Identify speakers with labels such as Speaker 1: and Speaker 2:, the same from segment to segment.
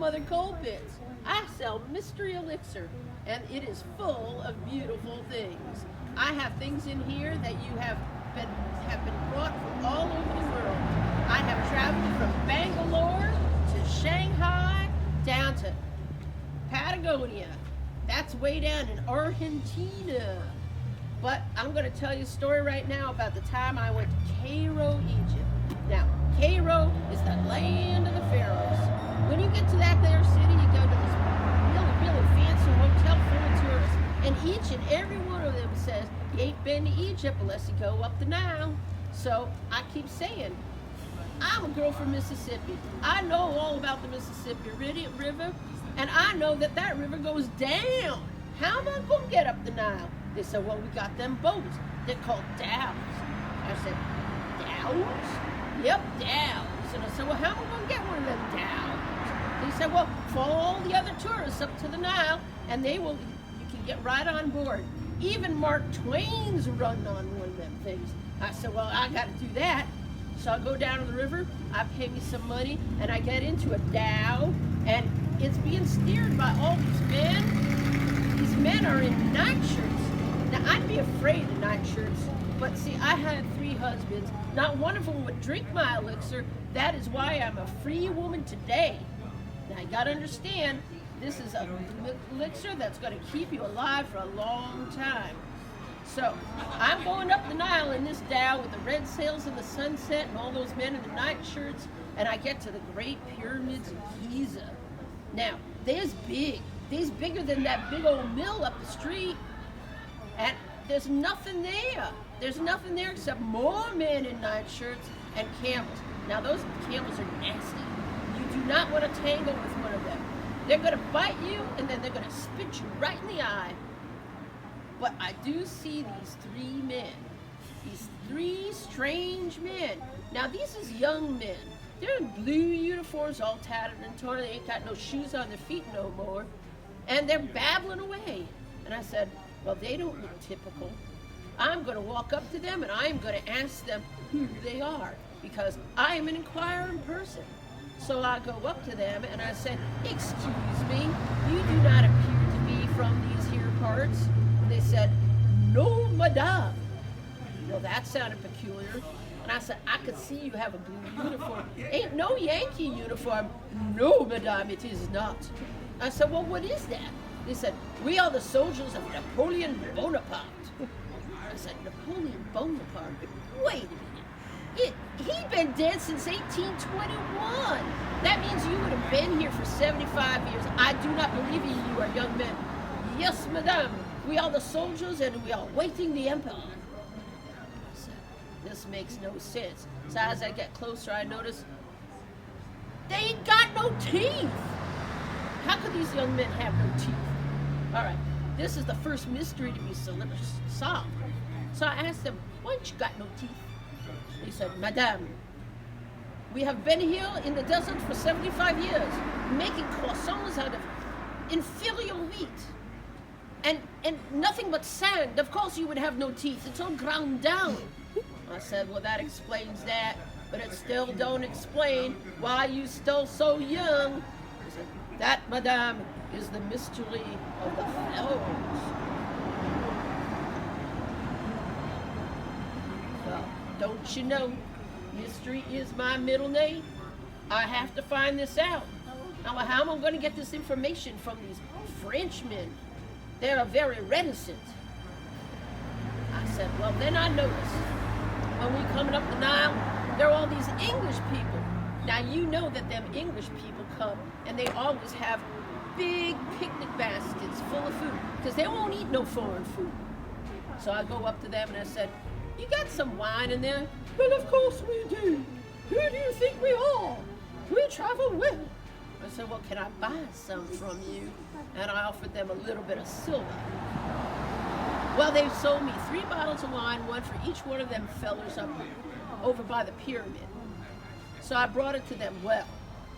Speaker 1: Mother Colpitts. I sell mystery elixir, and it is full of beautiful things. I have things in here that you have been brought from all over the world. I have traveled from Bangalore to Shanghai down to Patagonia. That's way down in Argentina. But I'm going to tell you a story right now about the time I went to Cairo, Egypt. Now, Cairo is the land of the pharaohs. When you get to that there city, you go to this really, really fancy hotel full of tourists, and each and every one of them says, you ain't been to Egypt unless you go up the Nile. So I keep saying, I'm a girl from Mississippi. I know all about the Mississippi River, and I know that that river goes down. How am I going to get up the Nile? They said, well, we got them boats. They're called dhows. I said, dhows? Yep, dhows. And I said, well, how am I going to get one of them dhows? They said, well, follow all the other tourists up to the Nile, and you can get right on board. Even Mark Twain's running on one of them things. I said, well, I got to do that. So I go down to the river, I pay me some money, and I get into a dhow, and it's being steered by all these men. These men are in nightshirts. Now, I'd be afraid of nightshirts, but see, I had 3 husbands. Not one of them would drink my elixir. That is why I'm a free woman today. Now, you got to understand, this is a elixir that's going to keep you alive for a long time. So, I'm going up the Nile in this dhow with the red sails in the sunset and all those men in the nightshirts, and I get to the Great Pyramids of Giza. Now, they's big. They's bigger than that big old mill up the street. And there's nothing there. There's nothing there except more men in nightshirts and camels. Now, those camels are nasty. You do not want to tangle with one of them. They're going to bite you, and then they're going to spit you right in the eye. But I do see these 3 men. These 3 strange men. Now, these is young men. They're in blue uniforms, all tattered and torn. They ain't got no shoes on their feet no more. And they're babbling away. And I said, well, they don't look typical. I'm going to walk up to them and I'm going to ask them who they are, because I am an inquiring person. So I go up to them and I said, excuse me, you do not appear to be from these here parts. And they said, no, madame. Well, that sounded peculiar. And I said, I could see you have a blue uniform. Ain't no Yankee uniform. No, madame, it is not. I said, well, what is that? They said, we are the soldiers of Napoleon Bonaparte. I said, Napoleon Bonaparte? Wait a minute. He'd been dead since 1821. That means you would have been here for 75 years. I do not believe you are young men. Yes, madame. We are the soldiers and we are waiting the emperor. I said, this makes no sense. So as I get closer, I notice they ain't got no teeth. How could these young men have no teeth? All right, this is the first mystery to be solved. So I asked them, why ain't you got no teeth? They said, madame, we have been here in the desert for 75 years, making croissants out of inferior wheat. And nothing but sand. Of course you would have no teeth. It's all ground down. I said, well, that explains that, but it still don't explain why you still so young. He said, that, madame, is the mystery of the pharaohs. Well, don't you know, mystery is my middle name. I have to find this out. Now, how am I going to get this information from these Frenchmen? They're very reticent. I said, well, then I noticed when we coming up the Nile, there are all these English people. Now, you know that them English people come and they always have big picnic baskets full of food because they won't eat no foreign food. So I go up to them and I said, you got some wine in there? Well, of course we do. Who do you think we are? We travel well. I said, well, can I buy some from you? And I offered them a little bit of silver. Well, they sold me 3 bottles of wine, one for each one of them fellers up over by the pyramid. So I brought it to them. Well,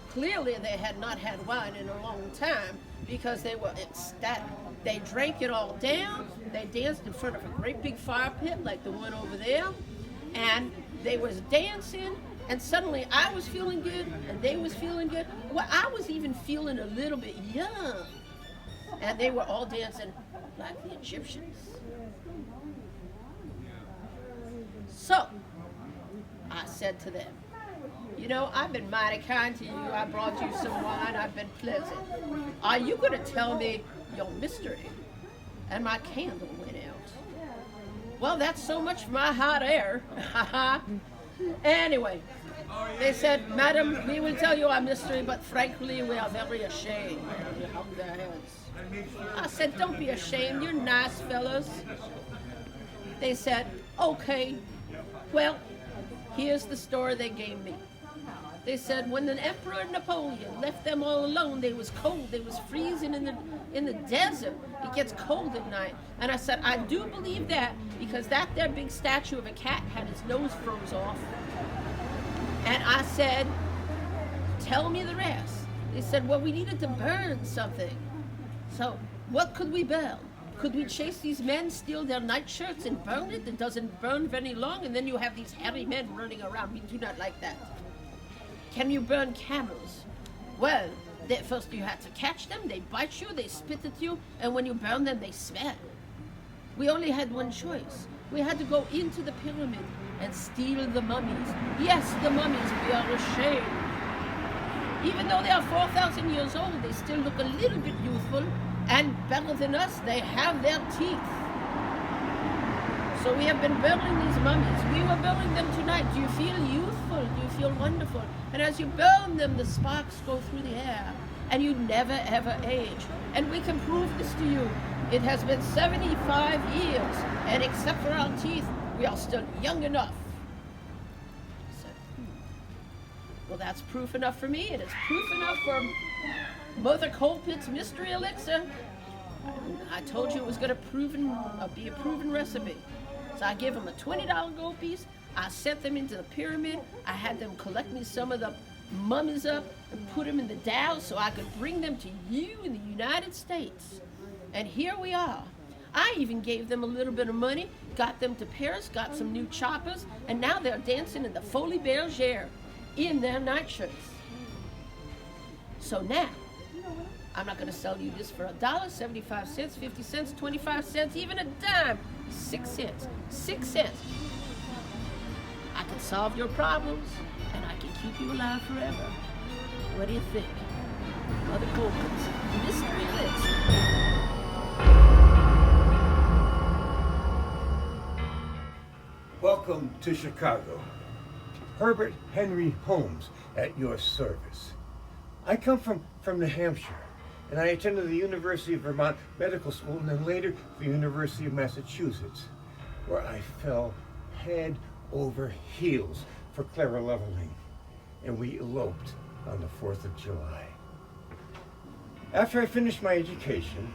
Speaker 1: clearly they had not had wine in a long time because they were ecstatic. They drank it all down. They danced in front of a great big fire pit like the one over there. And they was dancing And suddenly I was feeling good and they was feeling good. Well, I was even feeling a little bit young. And they were all dancing like the Egyptians. So I said to them, you know, I've been mighty kind to you. I brought you some wine. I've been pleasant. Are you going to tell me your mystery? And my candle went out. Well, that's so much for my hot air. Anyway, they said, Madam, we will tell you our mystery, but frankly, we are very ashamed. They hung their heads. I said, don't be ashamed. You're nice fellows. They said, okay. Well, here's the story they gave me. They said when the Emperor Napoleon left them all alone, they was cold. They was freezing in the desert. It gets cold at night. And I said, I do believe that because that there big statue of a cat had his nose froze off. And I said, tell me the rest. They said, well, we needed to burn something. So what could we burn? Could we chase these men, steal their nightshirts and burn it? It doesn't burn very long, and then you have these hairy men running around. We do not like that. Can you burn camels? Well, first you have to catch them, they bite you, they spit at you, and when you burn them, they smell. We only had one choice. We had to go into the pyramid and steal the mummies. Yes, the mummies, we are ashamed. Even though they are 4,000 years old, they still look a little bit youthful, and better than us, they have their teeth. So we have been burning these mummies. We were burning them tonight. Do you feel youthful? Do you feel wonderful? And as you burn them, the sparks go through the air, and you never ever age. And we can prove this to you. It has been 75 years, and except for our teeth, we are still young enough. I said, well, that's proof enough for me. It is proof enough for Mother Colpit's mystery elixir. I told you it was going to be a proven recipe. So I gave them a $20 gold piece. I sent them into the pyramid. I had them collect me some of the mummies up and put them in the dhow so I could bring them to you in the United States. And here we are. I even gave them a little bit of money, got them to Paris, got some new choppers, and now they're dancing in the Folie Bergère in their nightshirts. So now, I'm not going to sell you this for $1, 75 cents, 50 cents, 25 cents, even a dime. 6 cents. 6 cents. I can solve your problems, and I can keep you alive forever. What do you think? Mother Colpit's mystery elixir.
Speaker 2: Welcome to Chicago. Herbert Henry Holmes at your service. I come from New Hampshire, and I attended the University of Vermont Medical School and then later the University of Massachusetts, where I fell head over heels for Clara Leveling, and we eloped on the 4th of July. After I finished my education,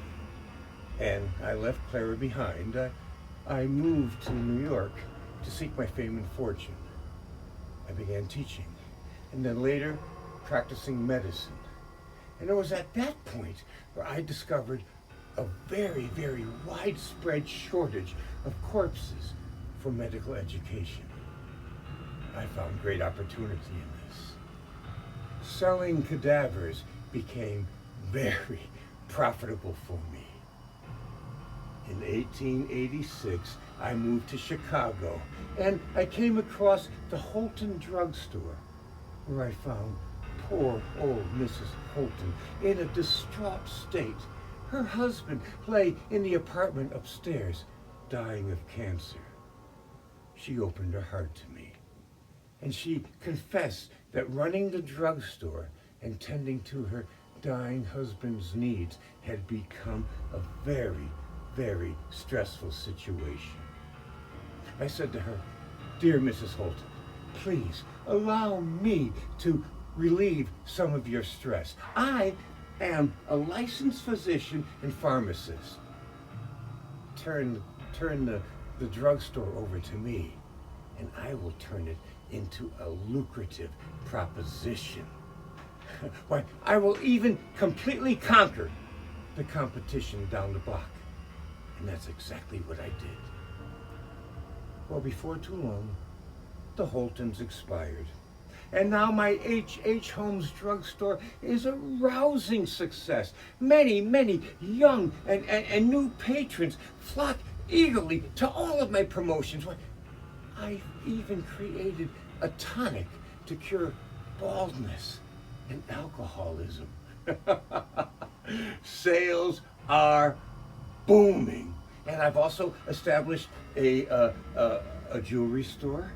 Speaker 2: and I left Clara behind, I moved to New York to seek my fame and fortune. I began teaching, and then later practicing medicine. And it was at that point where I discovered a very, very widespread shortage of corpses for medical education. I found great opportunity in this. Selling cadavers became very profitable for me. In 1886, I moved to Chicago, and I came across the Holton drugstore, where I found poor old Mrs. Holton in a distraught state. Her husband lay in the apartment upstairs, dying of cancer. She opened her heart to me, and she confessed that running the drugstore and tending to her dying husband's needs had become a very, very stressful situation. I said to her, "Dear Mrs. Holton, please allow me to relieve some of your stress. I am a licensed physician and pharmacist. Turn the drugstore over to me, and I will turn it into a lucrative proposition. Why, I will even completely conquer the competition down the block." And that's exactly what I did. Well, before too long, the Holtons expired, And now my H.H. Holmes drugstore is a rousing success. Many, many young and new patrons flock eagerly to all of my promotions. Why, I've even created a tonic to cure baldness and alcoholism. Sales are booming. And I've also established a jewelry store,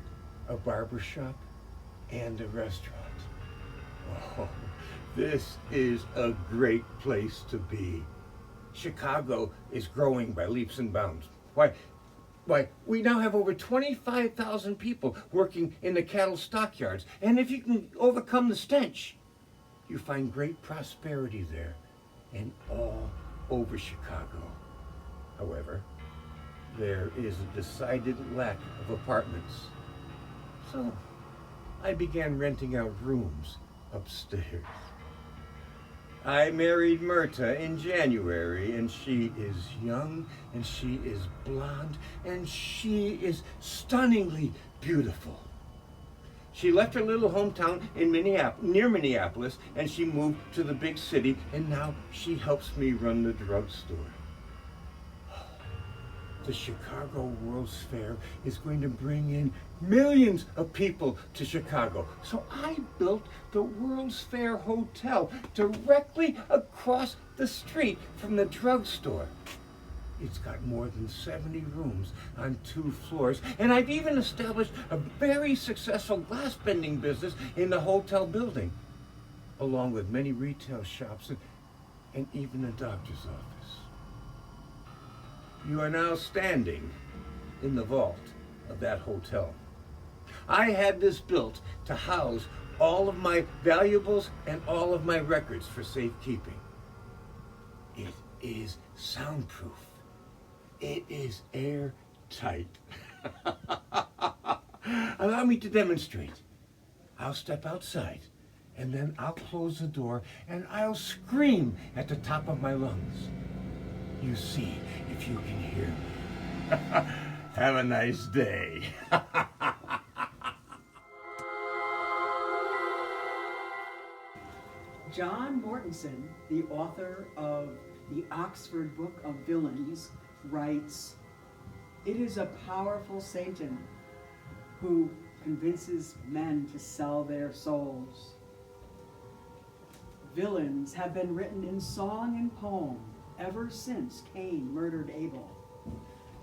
Speaker 2: a barber shop, and a restaurant. Oh, this is a great place to be. Chicago is growing by leaps and bounds. Why, we now have over 25,000 people working in the cattle stockyards. And if you can overcome the stench, you find great prosperity there and all over Chicago. However, there is a decided lack of apartments. So I began renting out rooms upstairs. I married Myrta in January, and she is young, and she is blonde, and she is stunningly beautiful. She left her little hometown in near Minneapolis, and she moved to the big city, and now she helps me run the drugstore. The Chicago World's Fair is going to bring in millions of people to Chicago. So I built the World's Fair Hotel directly across the street from the drugstore. It's got more than 70 rooms on 2 floors, and I've even established a very successful glass bending business in the hotel building, along with many retail shops and even a doctor's office. You are now standing in the vault of that hotel. I had this built to house all of my valuables and all of my records for safekeeping. It is soundproof. It is airtight. Allow me to demonstrate. I'll step outside, and then I'll close the door, and I'll scream at the top of my lungs. You see if you can hear me. Have a nice day.
Speaker 3: John Mortensen, the author of the Oxford Book of Villains, writes, "It is a powerful Satan who convinces men to sell their souls. Villains have been written in song and poem ever since Cain murdered Abel.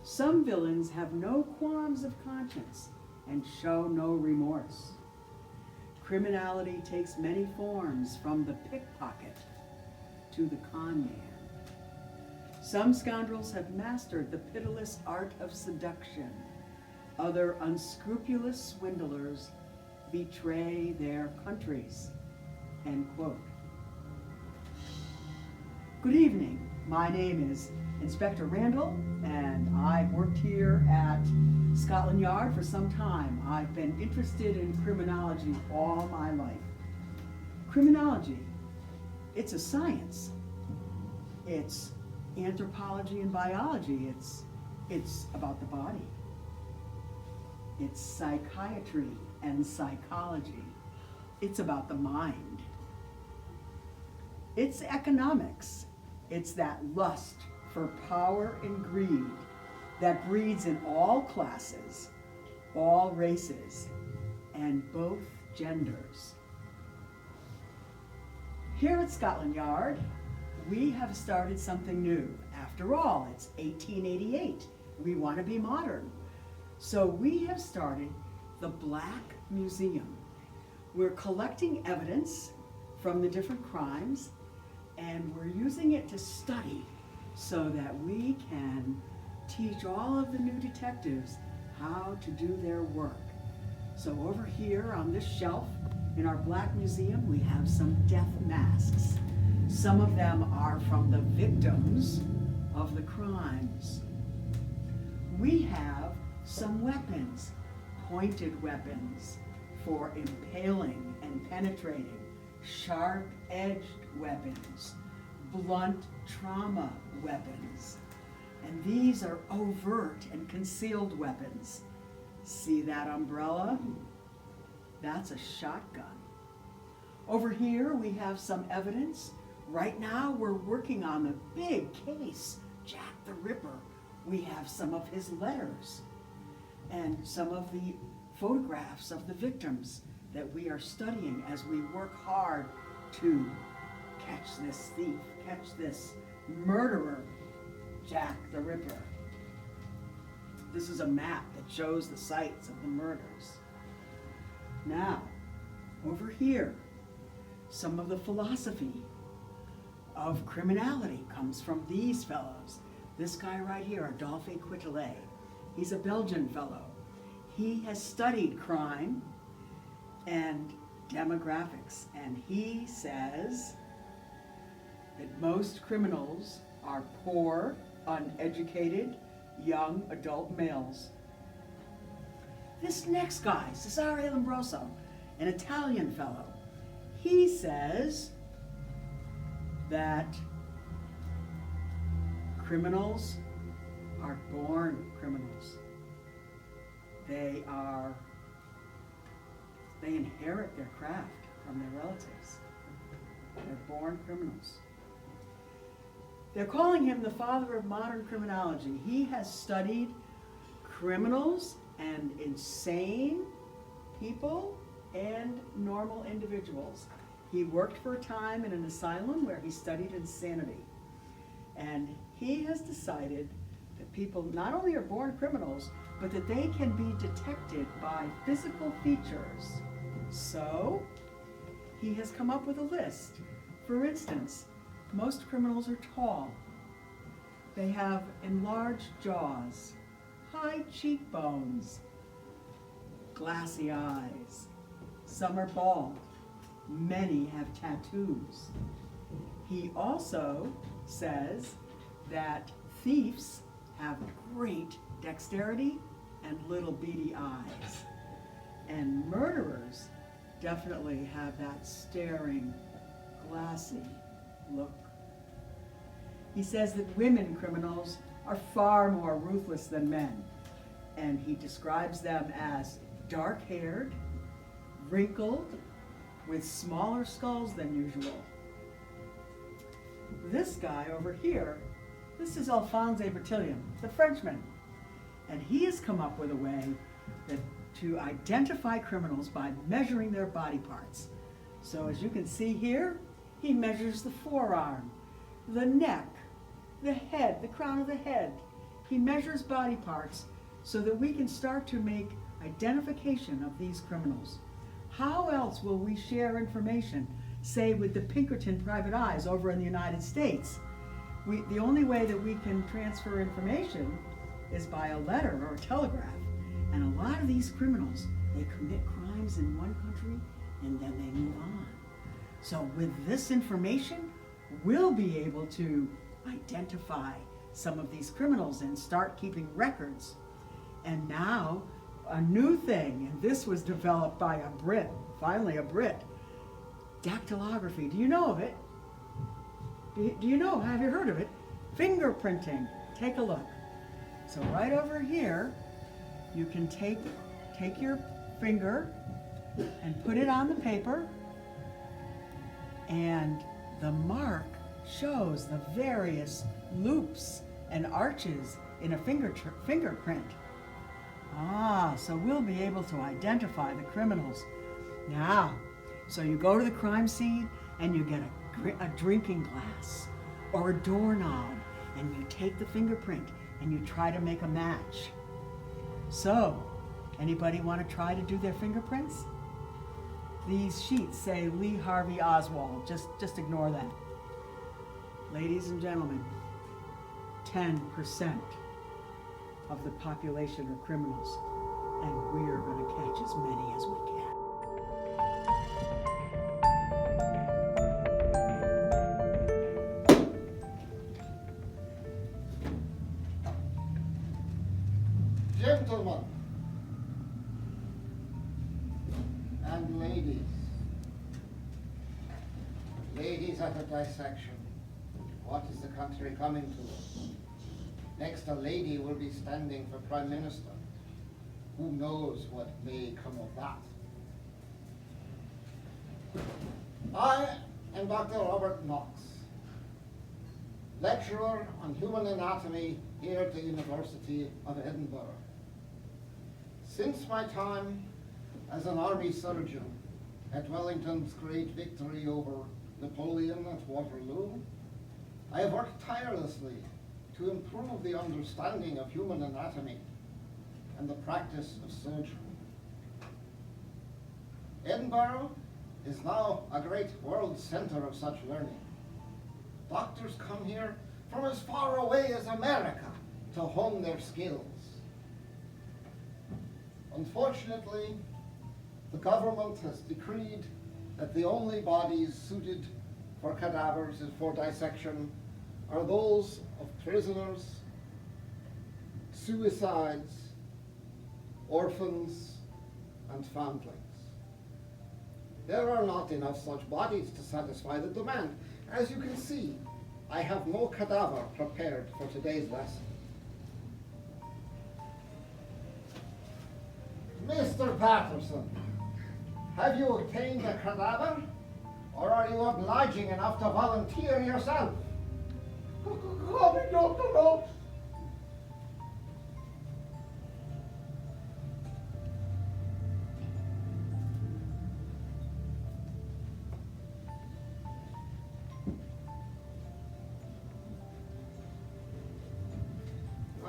Speaker 3: Some villains have no qualms of conscience and show no remorse. Criminality takes many forms, from the pickpocket to the con man. Some scoundrels have mastered the pitiless art of seduction. Other unscrupulous swindlers betray their countries." End quote. Good evening. My name is Inspector Randall, and I've worked here at Scotland Yard for some time. I've been interested in criminology all my life. Criminology, it's a science. It's anthropology and biology. It's about the body. It's psychiatry and psychology. It's about the mind. It's economics. It's that lust for power and greed that breeds in all classes, all races, and both genders. Here at Scotland Yard, we have started something new. After all, it's 1888. We want to be modern. So we have started the Black Museum. We're collecting evidence from the different crimes, and we're using it to study so that we can teach all of the new detectives how to do their work. So over here on this shelf in our Black Museum, we have some death masks. Some of them are from the victims of the crimes. We have some weapons, pointed weapons for impaling and penetrating, sharp-edged weapons, blunt trauma weapons. And these are overt and concealed weapons. See that umbrella? That's a shotgun. Over here we have some evidence. Right now we're working on the big case, Jack the Ripper. We have some of his letters and some of the photographs of the victims that we are studying as we work hard to catch this thief, catch this murderer, Jack the Ripper. This is a map that shows the sites of the murders. Now, over here, some of the philosophy of criminality comes from these fellows. This guy right here, Adolphe Quetelet, he's a Belgian fellow. He has studied crime and demographics, and he says that most criminals are poor, uneducated, young adult males. This next guy, Cesare Lombroso, an Italian fellow, he says that criminals are born criminals. They inherit their craft from their relatives. They're born criminals. They're calling him the father of modern criminology. He has studied criminals and insane people and normal individuals. He worked for a time in an asylum where he studied insanity. And he has decided that people not only are born criminals, but that they can be detected by physical features. So, he has come up with a list. For instance, most criminals are tall. They have enlarged jaws, high cheekbones, glassy eyes. Some are bald. Many have tattoos. He also says that thieves have great dexterity and little beady eyes. And murderers definitely have that staring, glassy look. He says that women criminals are far more ruthless than men, and he describes them as dark-haired, wrinkled, with smaller skulls than usual. This guy over here, this is Alphonse Bertillon, the Frenchman, and he has come up with a way to identify criminals by measuring their body parts. So as you can see here, he measures the forearm, the neck, the head, the crown of the head. He measures body parts so that we can start to make identification of these criminals. How else will we share information, say with the Pinkerton private eyes over in the United States? The only way that we can transfer information is by a letter or a telegraph. And a lot of these criminals, they commit crimes in one country and then they move on. So with this information, we'll be able to identify some of these criminals and start keeping records. And now, a new thing, and this was developed by a Brit, finally a Brit, dactylography. Do you know of it? Do you know, have you heard of it? Fingerprinting. Take a look. So right over here, you can take your finger and put it on the paper, and the mark shows the various loops and arches in a fingerprint. So we'll be able to identify the criminals. Now, so you go to the crime scene and you get a drinking glass or a doorknob, and you take the fingerprint and you try to make a match. So, anybody want to try to do their fingerprints? These sheets say Lee Harvey Oswald. Just ignore that. Ladies and gentlemen, 10% of the population are criminals, and we're going to catch as many as we can.
Speaker 4: Gentlemen and ladies at a dissection, what is the country coming to? Next, a lady will be standing for Prime Minister. Who knows what may come of that? I am Dr. Robert Knox, lecturer on human anatomy here at the University of Edinburgh. Since my time as an army surgeon at Wellington's great victory over Napoleon at Waterloo, I have worked tirelessly to improve the understanding of human anatomy and the practice of surgery. Edinburgh is now a great world center of such learning. Doctors come here from as far away as America to hone their skills. Unfortunately, the government has decreed that the only bodies suited for cadavers and for dissection are those of prisoners, suicides, orphans, and foundlings. There are not enough such bodies to satisfy the demand. As you can see, I have no cadaver prepared for today's lesson. Mr. Patterson, have you obtained a cadaver, or are you obliging enough to volunteer yourself?
Speaker 5: Call me Dr. Knox.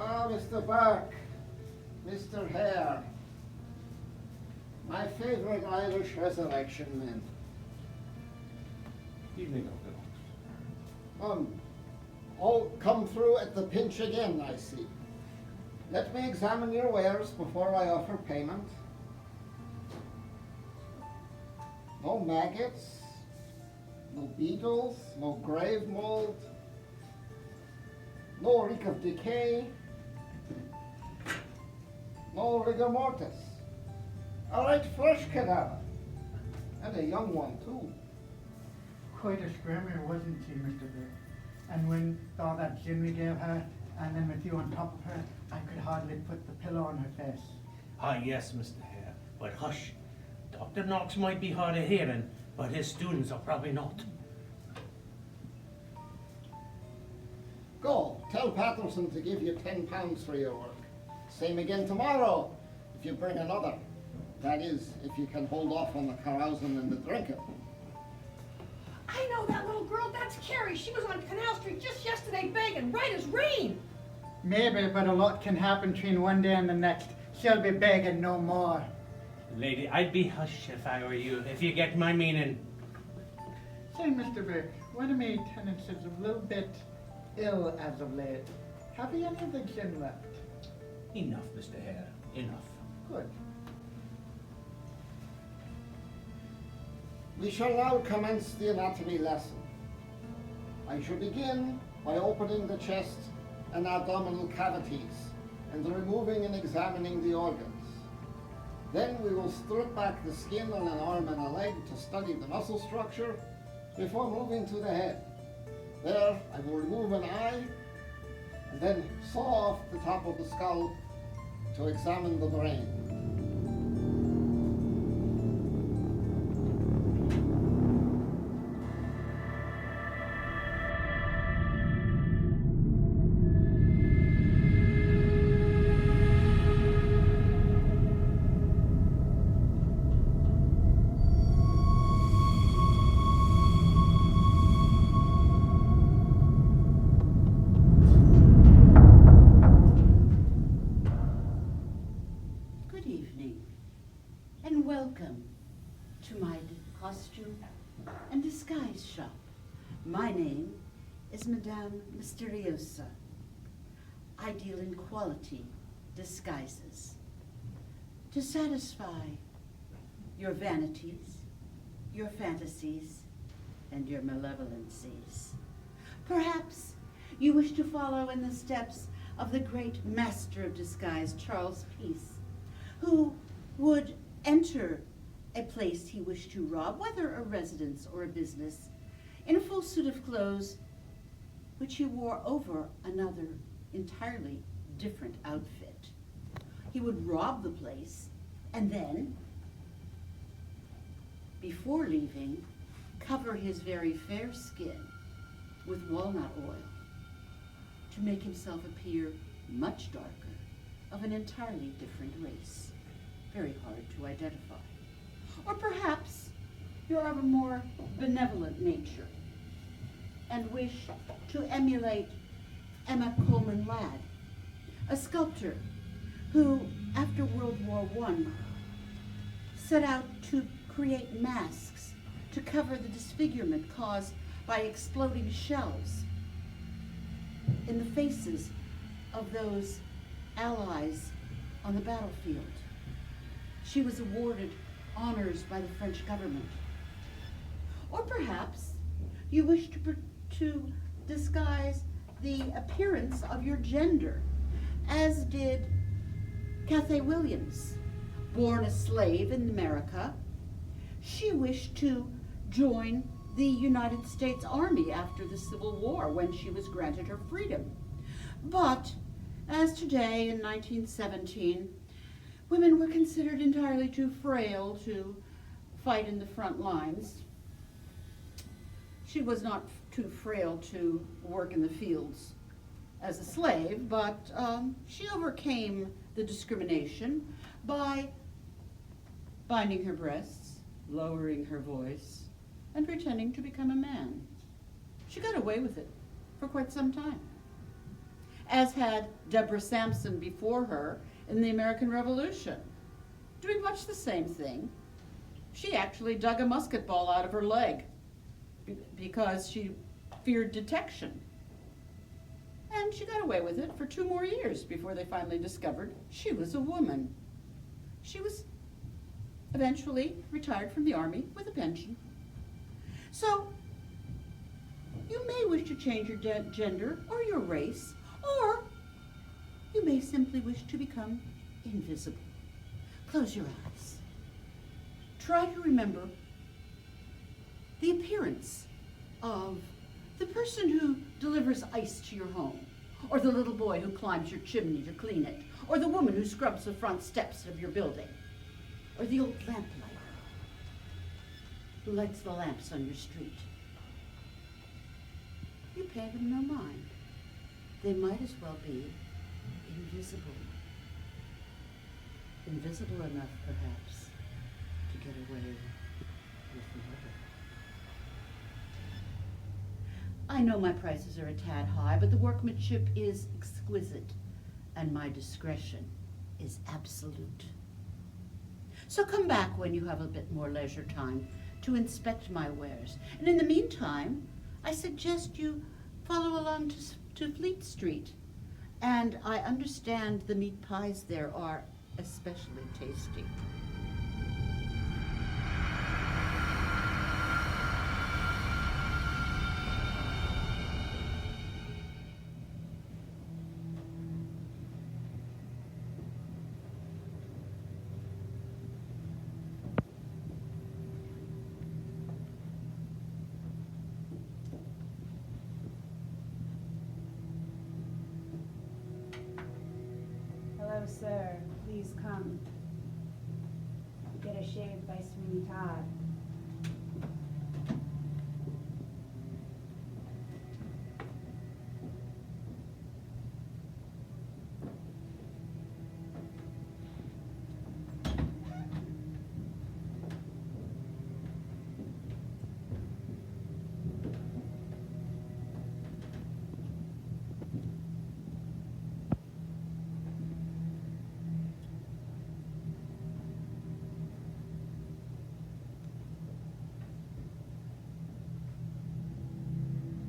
Speaker 4: Ah, Mr. Burke, Mr. Hare, my favorite Irish resurrection men.
Speaker 5: Evening, Dr. Knox.
Speaker 4: All come through at the pinch again, I see. Let me examine your wares before I offer payment. No maggots, no beetles, no grave mold, no reek of decay, no rigor mortis. A right fresh cadaver, and a young one too.
Speaker 6: Quite a screamer, wasn't she, Mr. Burke? And when all that gin we gave her, and then with you on top of her, I could hardly put the pillow on her face.
Speaker 7: Ah, yes, Mr. Hare, but hush. Dr. Knox might be hard of hearing, but his students are probably not.
Speaker 4: Go, tell Patterson to give you £10 for your work. Same again tomorrow, if you bring another. That is, if you can hold off on the carousing and the drinking.
Speaker 8: I know that little girl, that's Carrie. She was on Canal Street just yesterday begging, right as rain.
Speaker 6: Maybe, but a lot can happen between one day and the next. She'll be begging no more.
Speaker 7: Lady, I'd be hush if I were you, if you get my meaning.
Speaker 6: Say, Mr. Burke, one of my tenants is a little bit ill as of late. Have you any of the gin left?
Speaker 7: Enough, Mr. Hare, enough.
Speaker 6: Good.
Speaker 4: We shall now commence the anatomy lesson. I shall begin by opening the chest and abdominal cavities and removing and examining the organs. Then we will strip back the skin on an arm and a leg to study the muscle structure before moving to the head. There, I will remove an eye and then saw off the top of the skull to examine the brain.
Speaker 9: Good evening, and welcome to my costume and disguise shop. My name is Madame Mysteriosa. I deal in quality disguises to satisfy your vanities, your fantasies, and your malevolencies. Perhaps you wish to follow in the steps of the great master of disguise, Charles Peace, who would enter a place he wished to rob, whether a residence or a business, in a full suit of clothes, which he wore over another entirely different outfit. He would rob the place, and then, before leaving, cover his very fair skin with walnut oil to make himself appear much darker, of an entirely different race, very hard to identify. Or perhaps you're of a more benevolent nature and wish to emulate Emma Coleman Ladd, a sculptor who, after World War I, set out to create masks to cover the disfigurement caused by exploding shells in the faces of those allies on the battlefield. She was awarded honors by the French government. Or perhaps you wish to disguise the appearance of your gender, as did Cathay Williams. Born a slave in America, she wished to join the United States Army after the Civil War when she was granted her freedom. But as today in 1917, women were considered entirely too frail to fight in the front lines. She was not too frail to work in the fields as a slave, but she overcame the discrimination by binding her breasts, lowering her voice, and pretending to become a man. She got away with it for quite some time, as had Deborah Sampson before her in the American Revolution, doing much the same thing. She actually dug a musket ball out of her leg because she feared detection. And she got away with it for 2 more years before they finally discovered she was a woman. She was eventually retired from the Army with a pension. So, you may wish to change your gender or your race, or you may simply wish to become invisible. Close your eyes. Try to remember the appearance of the person who delivers ice to your home, or the little boy who climbs your chimney to clean it, or the woman who scrubs the front steps of your building, or the old lamplighter who lights the lamps on your street. You pay them no mind. They might as well be invisible. Invisible enough, perhaps, to get away with murder. I know my prices are a tad high, but the workmanship is exquisite, and my discretion is absolute. So come back when you have a bit more leisure time to inspect my wares. And in the meantime, I suggest you follow along to Fleet Street. And I understand the meat pies there are especially tasty.
Speaker 10: Hello, sir. Please come. Get a shave by Sweeney Todd.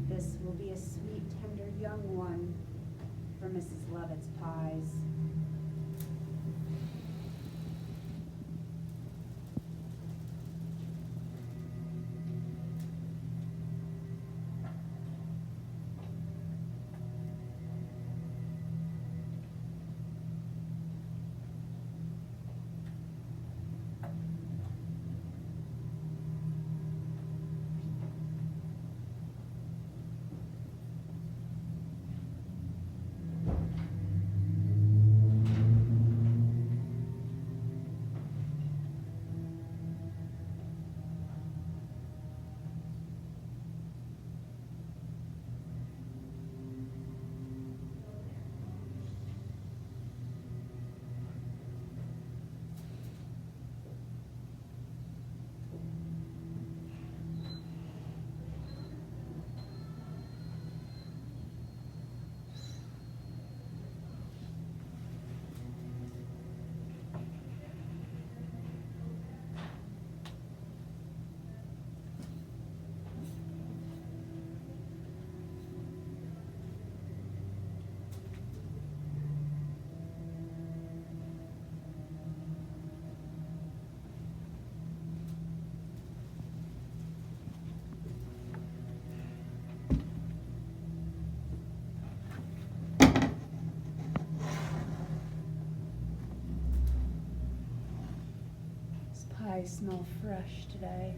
Speaker 10: This will be a sweet, tender young one for Mrs. Lovett's pies. pies smell fresh today.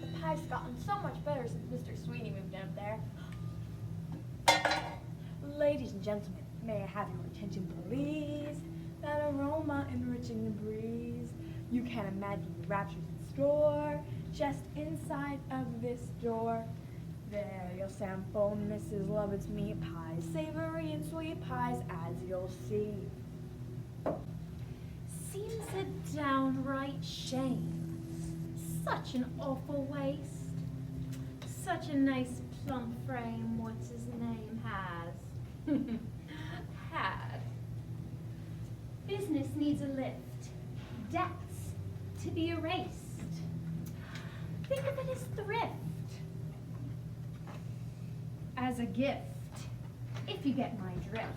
Speaker 11: The pie's gotten so much better since Mr. Sweeney moved up there. Ladies and gentlemen, may I have your attention, please? That aroma enriching the breeze. You can't imagine the raptures in store just inside of this door. There you'll sample Mrs. Lovett's meat pies, savory and sweet pies, as you'll see. Seems a downright shame. Such an awful waste. Such a nice plump frame, what's his name has. Had. Business needs a lift. Debts to be erased. Think of it as thrift. As a gift, if you get my drift.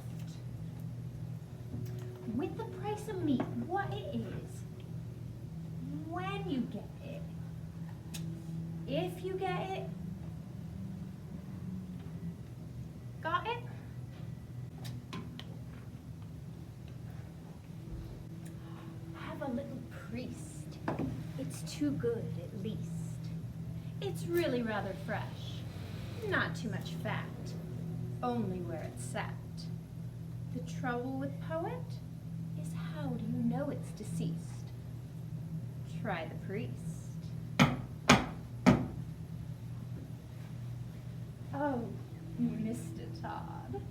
Speaker 11: With the price of meat, what it is, when you get it, if you get it, got it? Have a little priest. It's too good, at least. It's really rather fresh. Not too much fat. Only where it's sat. The trouble with poet is how do you know it's deceased? Try the priest. Oh, Mr. Todd.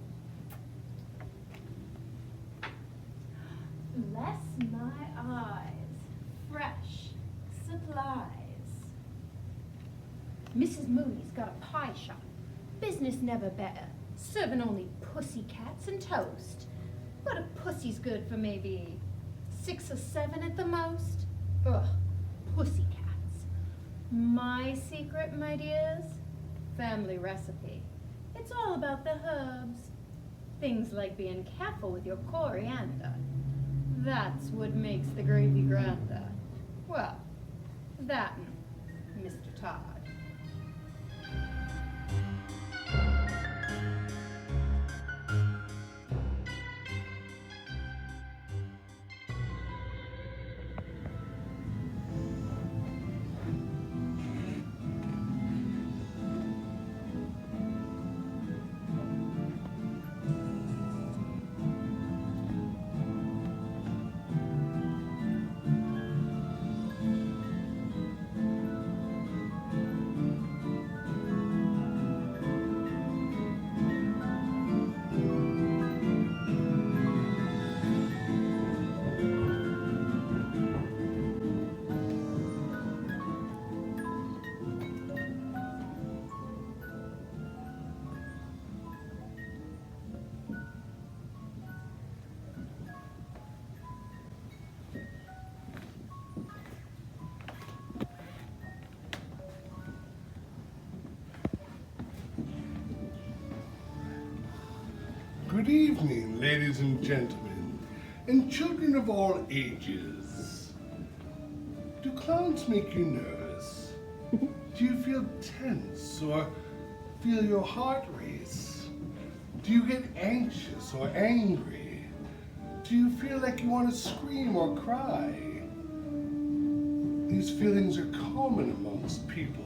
Speaker 11: Bless my eyes. Fresh supplies. Mrs. Mooney's got a pie shop. Business never better. Serving only pussycats and toast. But a pussy's good for maybe 6 or 7 at the most. Ugh, pussycats. My secret, my dears? Family recipe. It's all about the herbs. Things like being careful with your coriander. That's what makes the gravy grander. Well, that and Mr. Todd.
Speaker 5: Good evening, ladies and gentlemen, and children of all ages. do clowns make you nervous? Do you feel tense or feel your heart race? Do you get anxious or angry? Do you feel like you want to scream or cry? These feelings are common amongst people.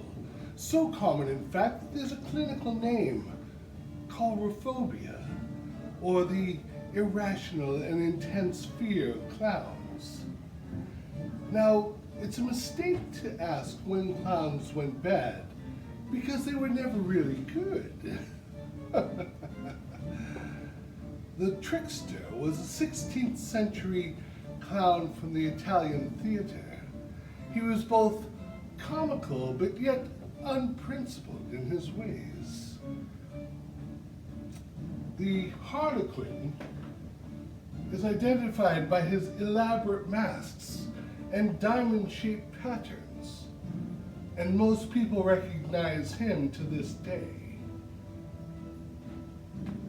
Speaker 5: So common, in fact, that there's a clinical name, coulrophobia, or the irrational and intense fear of clowns. Now, it's a mistake to ask when clowns went bad, because they were never really good. The trickster was a 16th century clown from the Italian theater. He was both comical, but yet unprincipled in his ways. The Harlequin is identified by his elaborate masks and diamond-shaped patterns, and most people recognize him to this day.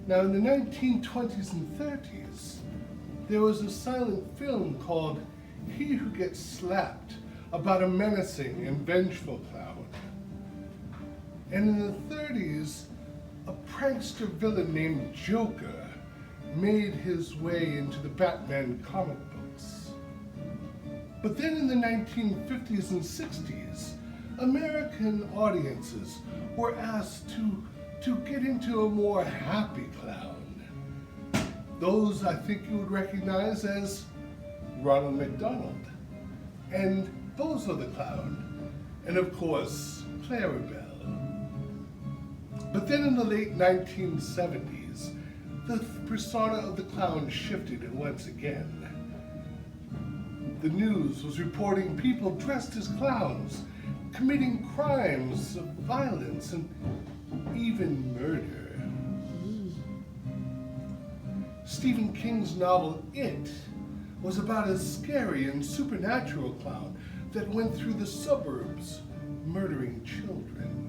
Speaker 5: Now, in the 1920s and 30s, there was a silent film called He Who Gets Slapped, about a menacing and vengeful clown. And in the 30s, a prankster villain named Joker made his way into the Batman comic books. But then in the 1950s and 60s, American audiences were asked to get into a more happy clown. Those I think you would recognize as Ronald McDonald and Bozo the Clown, and of course, Clarabelle. But then in the late 1970s, the persona of the clown shifted once again. The news was reporting people dressed as clowns, committing crimes of violence and even murder. Stephen King's novel It was about a scary and supernatural clown that went through the suburbs murdering children.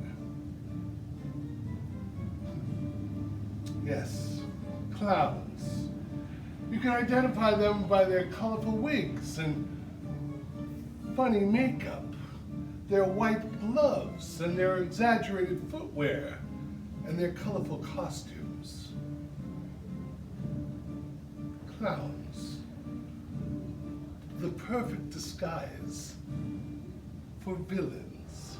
Speaker 5: Yes, clowns. You can identify them by their colorful wigs and funny makeup, their white gloves and their exaggerated footwear, and their colorful costumes. Clowns. The perfect disguise for villains.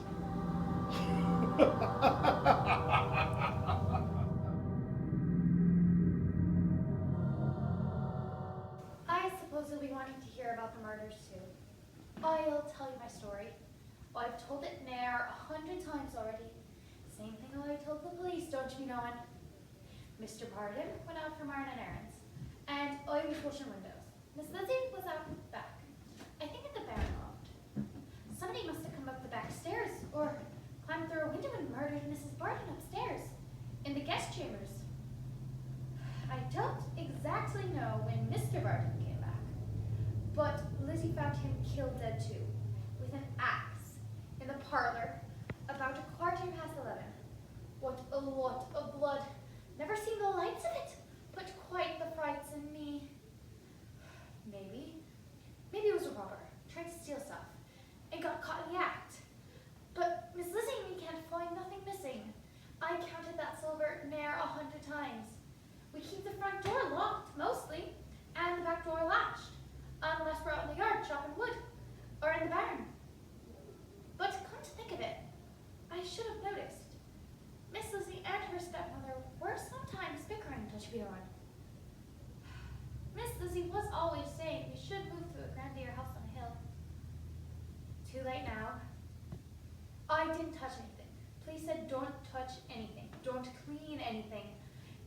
Speaker 12: I suppose you'll be wanting to hear about the murders too. I'll tell you my story. I've told it near 100 times already. Same thing I told the police, don't you be knowing. Mr. Pardon went out for morning errands, and I was washing windows. Miss Lizzie was out back, I think at the barn loft. Somebody must have come up the back stairs, or climbed through a window and murdered Mrs. Barton upstairs, in the guest chambers. I don't exactly know when Mr. Barton came back, but Lizzie found him killed dead too, with an axe, in the parlor, about 11:15. What a lot of blood. Never seen the likes of it, but quite the frights in me. Maybe it was a robber, trying to steal stuff, and got caught in the act. But Miss Lizzie and me can't find nothing missing. I counted that silver near 100 times. We keep the front door locked, mostly, and the back door latched, unless we're out in the yard chopping wood, or in the barn. But come to think of it, I should have noticed. Miss Lizzie and her stepmother were sometimes bickering till she began. Miss Lizzie was always saying we should move to a grandier house on a hill. Too late now. I didn't touch anything. Police said don't touch anything. Don't clean anything.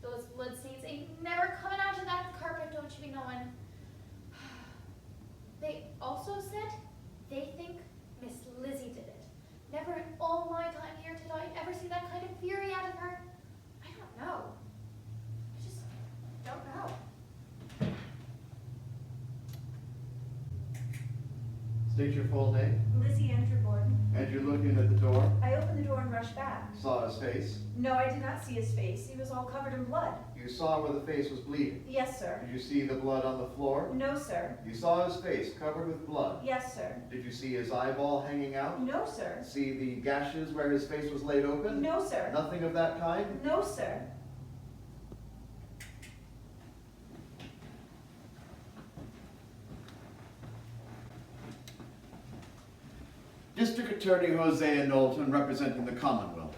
Speaker 12: Those blood stains ain't never coming out of that carpet, don't you be knowing. They also said they think Miss Lizzie did it. Never in all my time here did I ever see that kind of fury out of her. I don't know. I just don't know.
Speaker 13: State your full name.
Speaker 10: Lizzie Andrew Borden.
Speaker 13: And you're looking at the door?
Speaker 10: I opened the door and rushed back.
Speaker 13: Saw his face?
Speaker 10: No, I did not see his face. He was all covered in blood.
Speaker 13: You saw where the face was bleeding?
Speaker 10: Yes, sir.
Speaker 13: Did you see the blood on the floor?
Speaker 10: No, sir.
Speaker 13: You saw his face covered with blood?
Speaker 10: Yes, sir.
Speaker 13: Did you see his eyeball hanging out?
Speaker 10: No, sir.
Speaker 13: See the gashes where his face was laid open?
Speaker 10: No, sir.
Speaker 13: Nothing of that kind?
Speaker 10: No, sir.
Speaker 13: District Attorney Hosea Knowlton, representing the Commonwealth.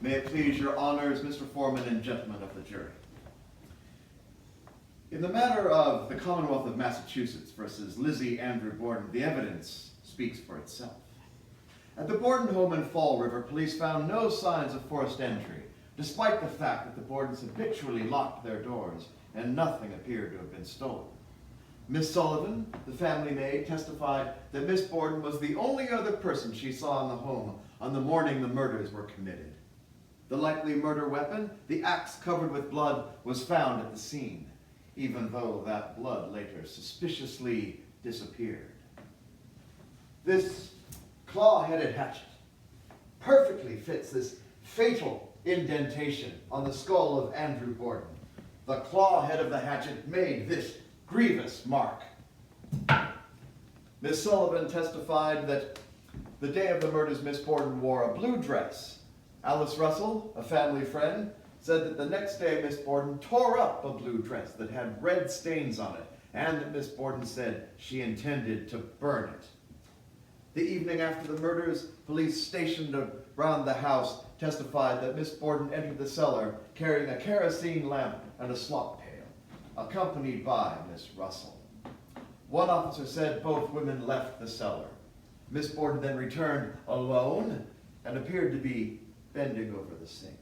Speaker 13: May it please your honors, Mr. Foreman and gentlemen of the jury. In the matter of the Commonwealth of Massachusetts versus Lizzie Andrew Borden, the evidence speaks for itself. At the Borden home in Fall River, police found no signs of forced entry, despite the fact that the Bordens habitually locked their doors and nothing appeared to have been stolen. Miss Sullivan, the family maid, testified that Miss Borden was the only other person she saw in the home on the morning the murders were committed. The likely murder weapon, the axe covered with blood, was found at the scene, even though that blood later suspiciously disappeared. This claw-headed hatchet perfectly fits this fatal indentation on the skull of Andrew Borden. The claw head of the hatchet made this grievous mark. Miss Sullivan testified that the day of the murders, Miss Borden wore a blue dress. Alice Russell, a family friend, said that the next day Miss Borden tore up a blue dress that had red stains on it, and that Miss Borden said she intended to burn it. The evening after the murders, police stationed around the house testified that Miss Borden entered the cellar carrying a kerosene lamp and a slop pail, accompanied by Miss Russell. One officer said both women left the cellar. Miss Borden then returned alone and appeared to be bending over the sink.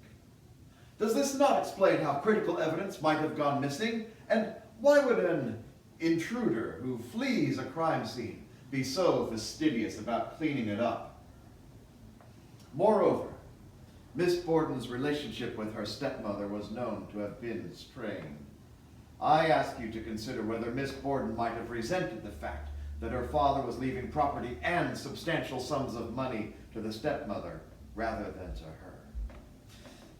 Speaker 13: Does this not explain how critical evidence might have gone missing? And why would an intruder who flees a crime scene be so fastidious about cleaning it up? Moreover, Miss Borden's relationship with her stepmother was known to have been strained. I ask you to consider whether Miss Borden might have resented the fact that her father was leaving property and substantial sums of money to the stepmother rather than to her.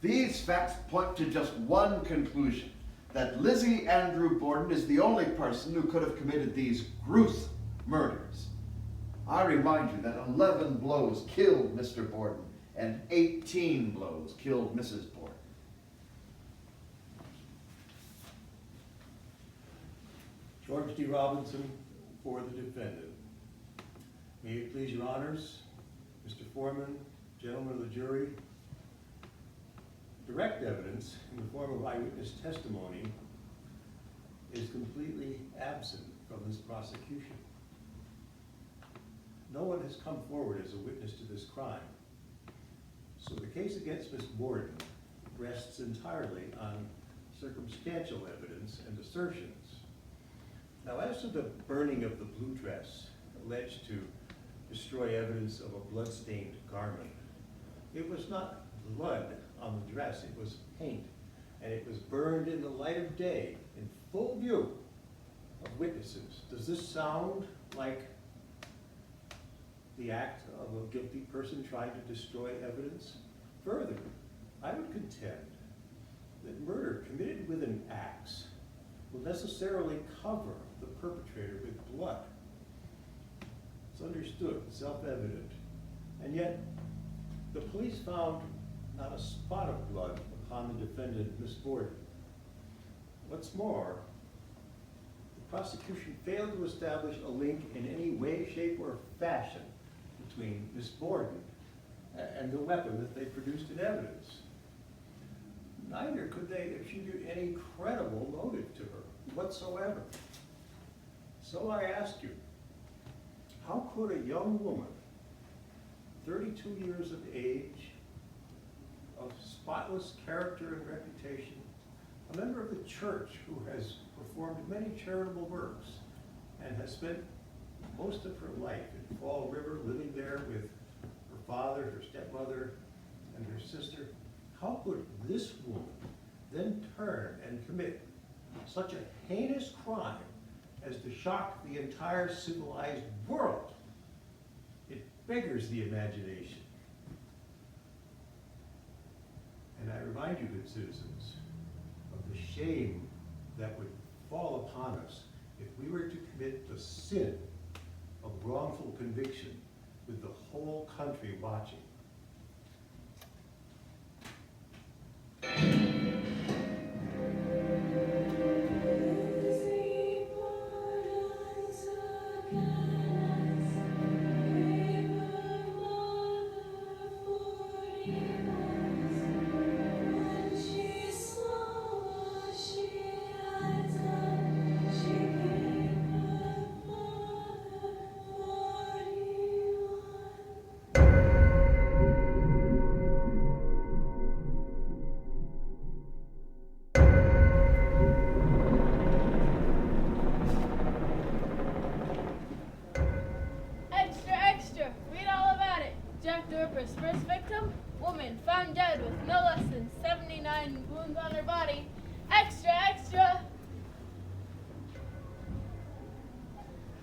Speaker 13: These facts point to just one conclusion, that Lizzie Andrew Borden is the only person who could have committed these gruesome murders. I remind you that 11 blows killed Mr. Borden and 18 blows killed Mrs. Borden.
Speaker 14: George D. Robinson for the defendant. May it please your honors, Mr. Foreman, gentlemen of the jury, direct evidence in the form of eyewitness testimony is completely absent from this prosecution. No one has come forward as a witness to this crime. So the case against Miss Borden rests entirely on circumstantial evidence and assertions. Now, as to the burning of the blue dress alleged to destroy evidence of a blood-stained garment, it was not blood on the dress, it was paint, and it was burned in the light of day in full view of witnesses. Does this sound like the act of a guilty person trying to destroy evidence? Further, I would contend that murder committed with an axe will necessarily cover the perpetrator with blood. It's understood, self-evident, and yet the police found not a spot of blood upon the defendant, Miss Borden. What's more, the prosecution failed to establish a link in any way, shape, or fashion between Miss Borden and the weapon that they produced in evidence. Neither could they attribute any credible motive to her whatsoever. So I ask you, how could a young woman, 32 years of age, of spotless character and reputation, a member of the church who has performed many charitable works and has spent most of her life in Fall River, living there with her father, her stepmother, and her sister, how could this woman then turn and commit such a heinous crime as to shock the entire civilized world? It beggars the imagination. And I remind you, good citizens, of the shame that would fall upon us if we were to commit the sin of wrongful conviction with the whole country watching.
Speaker 15: First victim, woman found dead with no less than 79 wounds on her body. Extra, extra!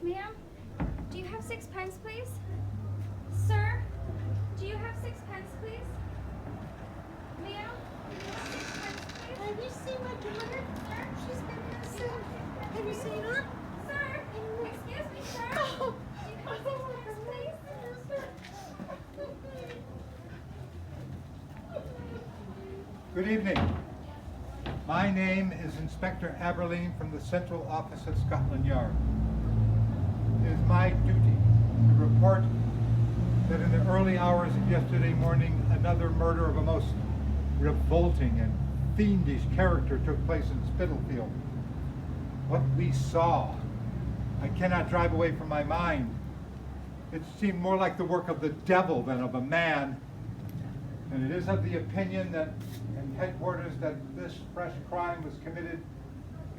Speaker 16: Ma'am, do you have 6 pence, please? Sir, do you have 6 pence, please? Ma'am, do you have 6 pence, please?
Speaker 8: Have you seen my daughter?
Speaker 16: Sir,
Speaker 8: She's been missing. Have you seen her?
Speaker 16: Sir, excuse me, sir.
Speaker 8: Oh.
Speaker 16: Do you have 6 pence, please?
Speaker 17: Good evening. My name is Inspector Aberline from the Central Office at Scotland Yard. It is my duty to report that in the early hours of yesterday morning, another murder of a most revolting and fiendish character took place in Spitalfield. What we saw, I cannot drive away from my mind. It seemed more like the work of the devil than of a man. And it is of the opinion that in headquarters that this fresh crime was committed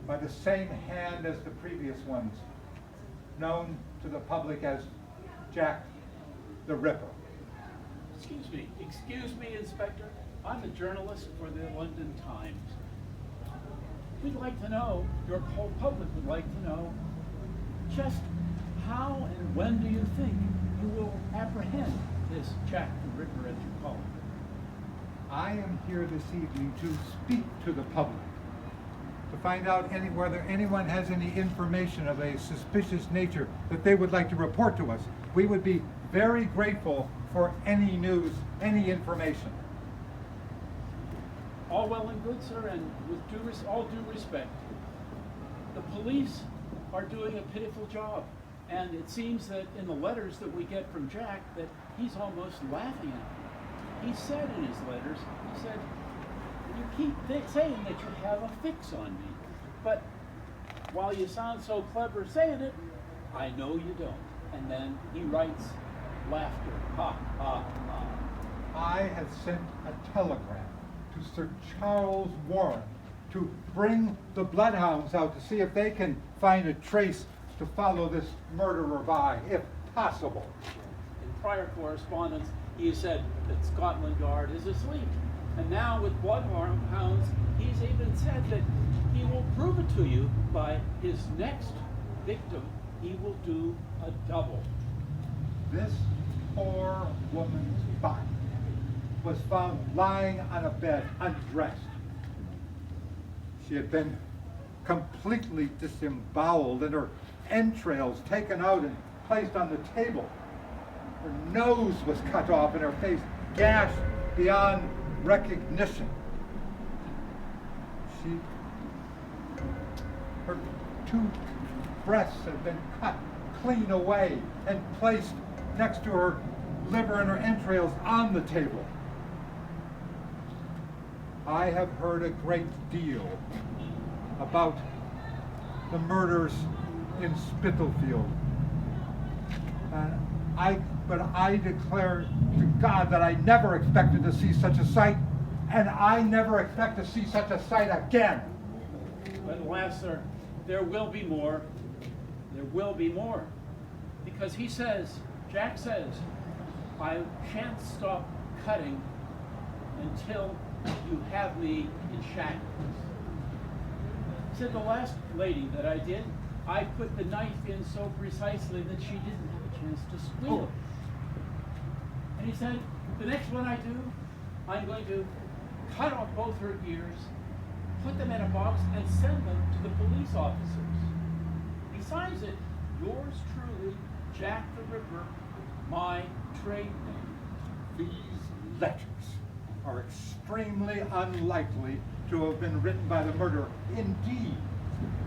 Speaker 17: by the same hand as the previous ones, known to the public as Jack the Ripper.
Speaker 18: Excuse me, Inspector. I'm a journalist for the London Times. We'd like to know, your whole public would like to know, just how and when do you think you will apprehend this Jack the Ripper, as you call him?
Speaker 17: I am here this evening to speak to the public, to find out whether anyone has any information of a suspicious nature that they would like to report to us. We would be very grateful for any news, any information.
Speaker 18: All well and good, sir, and with all due respect, the police are doing a pitiful job. And it seems that in the letters that we get from Jack that he's almost laughing at them. He said in his letters, he said, you keep saying that you have a fix on me, but while you sound so clever saying it, I know you don't. And then he writes laughter, ha, ha, ha.
Speaker 17: I have sent a telegram to Sir Charles Warren to bring the bloodhounds out to see if they can find a trace to follow this murderer by, if possible.
Speaker 18: In prior correspondence, he said that Scotland Yard is asleep. And now with bloodhounds, he's even said that he will prove it to you by his next victim. He will do a double.
Speaker 17: This poor woman's body was found lying on a bed, undressed. She had been completely disemboweled and her entrails taken out and placed on the table. Her nose was cut off and her face gashed beyond recognition. Her 2 breasts had been cut clean away and placed next to her liver and her entrails on the table. I have heard a great deal about the murders in Spitalfield. But I declare to God that I never expected to see such a sight, and I never expect to see such a sight again.
Speaker 18: But alas, sir, there will be more. There will be more. Because he says, Jack says, I shan't stop cutting until you have me in shackles. He said the last lady that I did, I put the knife in so precisely that she didn't have a chance to squeal. And he said, the next one I do, I'm going to cut off both her ears, put them in a box, and send them to the police officers. He signs it, yours truly, Jack the Ripper, my trade name.
Speaker 17: These letters are extremely unlikely to have been written by the murderer. Indeed,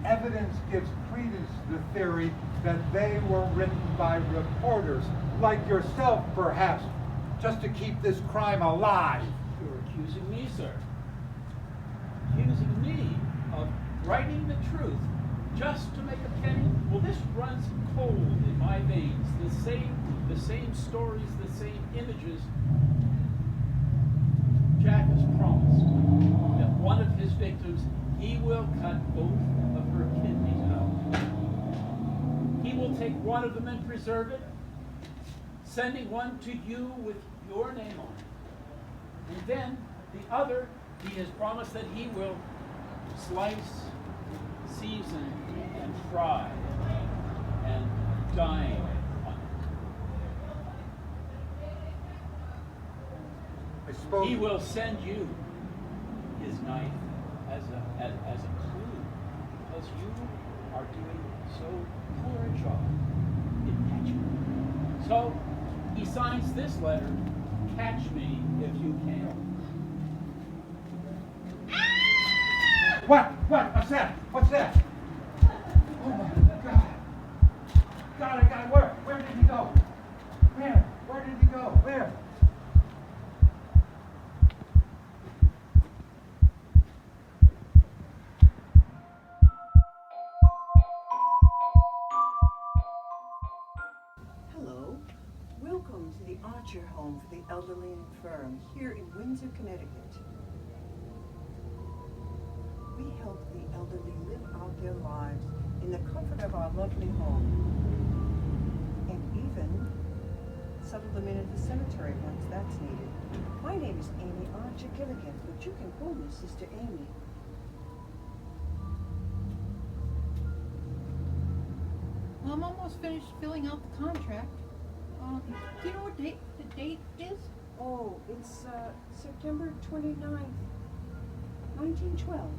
Speaker 17: evidence gives credence to the theory that they were written by reporters, like yourself perhaps, just to keep this crime alive.
Speaker 18: You're accusing me, sir. Accusing me of writing the truth just to make a penny? Well, this runs cold in my veins. The same stories, the same images. Jack has promised that one of his victims, he will cut both of her kidneys out. He will take one of them and preserve it, sending one to you with your name on it. And then the other, he has promised that he will slice, season, and fry, and dine on it.
Speaker 17: I suppose
Speaker 18: He will send you his knife as a clue, because you are doing so poor a job in catching me. So he signs this letter, catch me if you can.
Speaker 17: What? What's that? What's that? Oh my God. God, I got it. Where did he go? Where did he go? Where?
Speaker 3: Hello. Welcome to the Archer Home for the Elderly and Infirm here in Windsor, Connecticut. We help the elderly live out their lives in the comfort of our lovely home, and even settle them in at the cemetery once that's needed. My name is Amy Archer Gilligan, but you can call me Sister Amy.
Speaker 8: Well, I'm almost finished filling out the contract. Do you know what the date is?
Speaker 3: Oh, it's September 29th, 1912.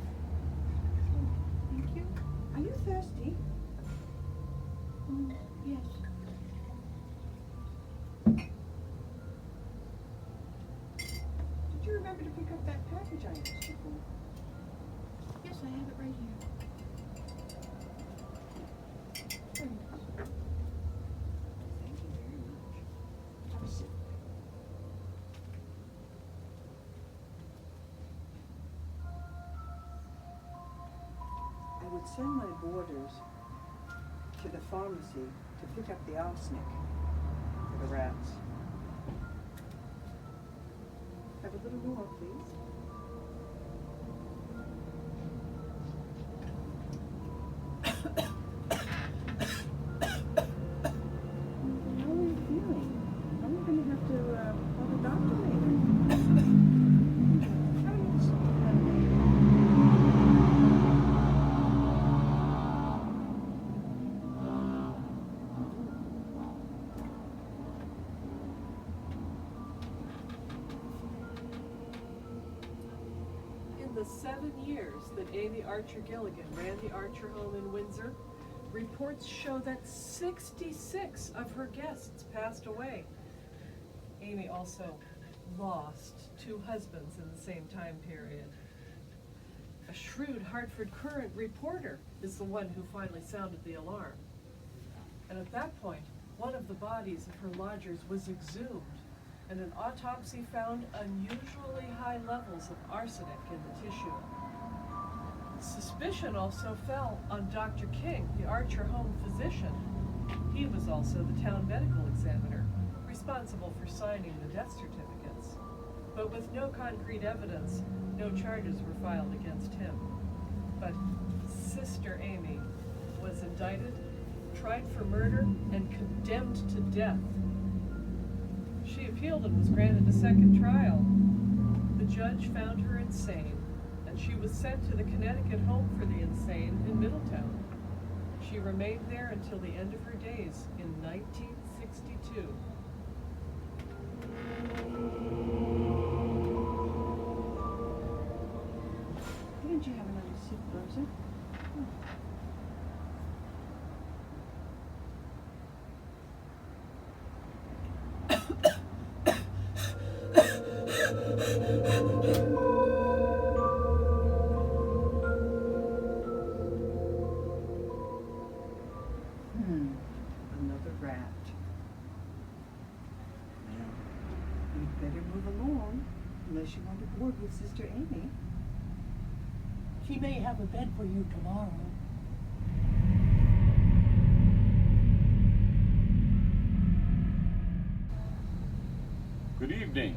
Speaker 8: Thank you.
Speaker 3: Are you thirsty?
Speaker 8: Yes.
Speaker 3: Did you remember to pick up that package I asked you for?
Speaker 8: Yes, I have it right here. Very nice.
Speaker 3: Thank you very much. Have a sip. I would send my boarders to the pharmacy to pick up the arsenic for the rats. Have a little more, please. How are you feeling? Are we going to have to call the doctor later? How are you
Speaker 19: In the 7 years that Amy Archer Gilligan ran the Archer Home in Windsor, reports show that 66 of her guests passed away. Amy also lost 2 husbands in the same time period. A shrewd Hartford Courant reporter is the one who finally sounded the alarm. And at that point, one of the bodies of her lodgers was exhumed, and an autopsy found unusually high levels of arsenic in the tissue. Suspicion also fell on Dr. King, the Archer Home physician. He was also the town medical examiner, responsible for signing the death certificates. But with no concrete evidence, no charges were filed against him. But Sister Amy was indicted, tried for murder, and condemned to death. She appealed and was granted a second trial. The judge found her insane, and she was sent to the Connecticut Home for the Insane in Middletown. She remained there until the end of her days in 1962.
Speaker 3: Didn't you have another sip, Rosa? Another rat. Well, you'd better move along, unless you want to board with Sister Amy.
Speaker 20: She may have a bed for you tomorrow.
Speaker 21: Good evening.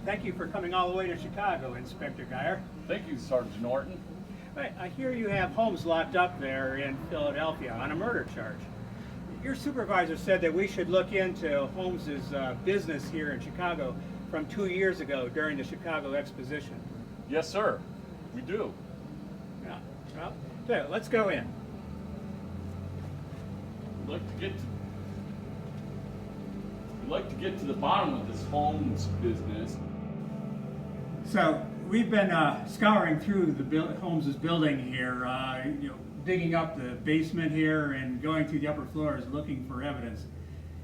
Speaker 22: Thank you for coming all the way to Chicago, Inspector Geyer.
Speaker 21: Thank you, Sergeant Norton.
Speaker 22: I hear you have Holmes locked up there in Philadelphia on a murder charge. Your supervisor said that we should look into Holmes's business here in Chicago from 2 years ago during the Chicago Exposition.
Speaker 21: Yes, sir. We do.
Speaker 22: Yeah. Well, so let's go in.
Speaker 21: We'd like to get to the bottom of this Holmes business.
Speaker 22: So we've been scouring through the Holmes's building here, digging up the basement here and going through the upper floors looking for evidence.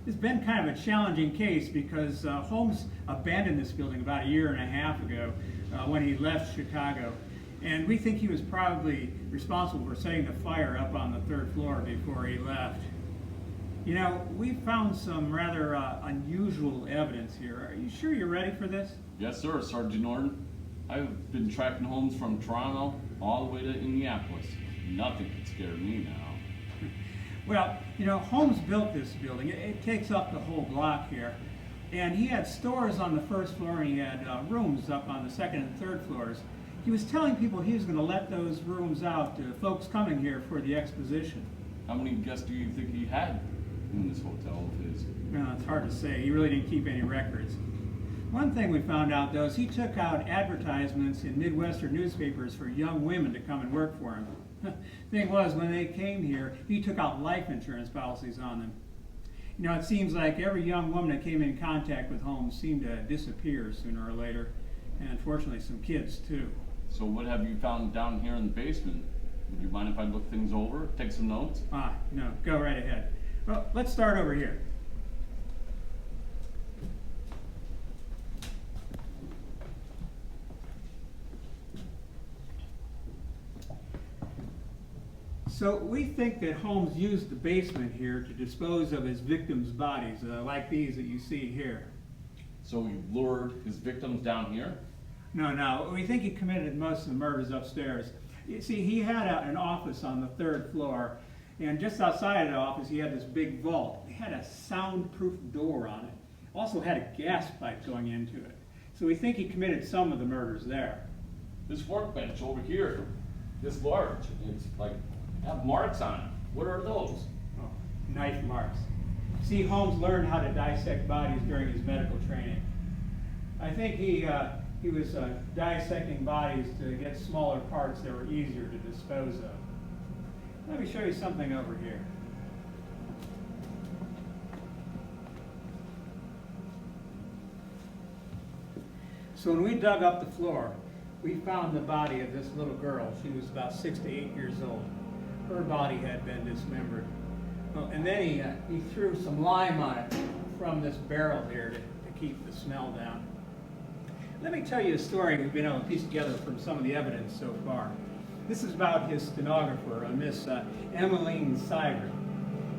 Speaker 22: It's been kind of a challenging case because Holmes abandoned this building about 1.5 years ago when he left Chicago. And we think he was probably responsible for setting the fire up on the 3rd floor before he left. You know, we found some rather unusual evidence here. Are you sure you're ready for this?
Speaker 21: Yes, sir, Sergeant Norton. I've been tracking Holmes from Toronto all the way to Indianapolis. Nothing can scare me now.
Speaker 22: Well, you know, Holmes built this building. It takes up the whole block here. And he had stores on the 1st floor and he had rooms up on the 2nd and 3rd floors. He was telling people he was going to let those rooms out to folks coming here for the exposition.
Speaker 21: How many guests do you think he had in this hotel of his?
Speaker 22: Well, it's hard to say. He really didn't keep any records. One thing we found out, though, is he took out advertisements in Midwestern newspapers for young women to come and work for him. Thing was, when they came here, he took out life insurance policies on them. You know, it seems like every young woman that came in contact with Holmes seemed to disappear sooner or later, and unfortunately some kids, too.
Speaker 21: So what have you found down here in the basement? Would you mind if I look things over, take some notes?
Speaker 22: No, go right ahead. Well, let's start over here. So we think that Holmes used the basement here to dispose of his victims' bodies, like these that you see here.
Speaker 21: So he lured his victims down here?
Speaker 22: No, we think he committed most of the murders upstairs. You see, he had an office on the 3rd floor, and just outside of the office he had this big vault. It had a soundproof door on it. Also had a gas pipe going into it. So we think he committed some of the murders there.
Speaker 21: This workbench over here, this large, it's like, have marks on it. What are those?
Speaker 22: Oh, knife marks. See, Holmes learned how to dissect bodies during his medical training. I think he was dissecting bodies to get smaller parts that were easier to dispose of. Let me show you something over here. So when we dug up the floor, we found the body of this little girl. She was about 6 to 8 years old. Her body had been dismembered. Oh, and then he threw some lime on it from this barrel here to keep the smell down. Let me tell you a story we've been able to piece together from some of the evidence so far. This is about his stenographer, Miss Emmeline Sygren.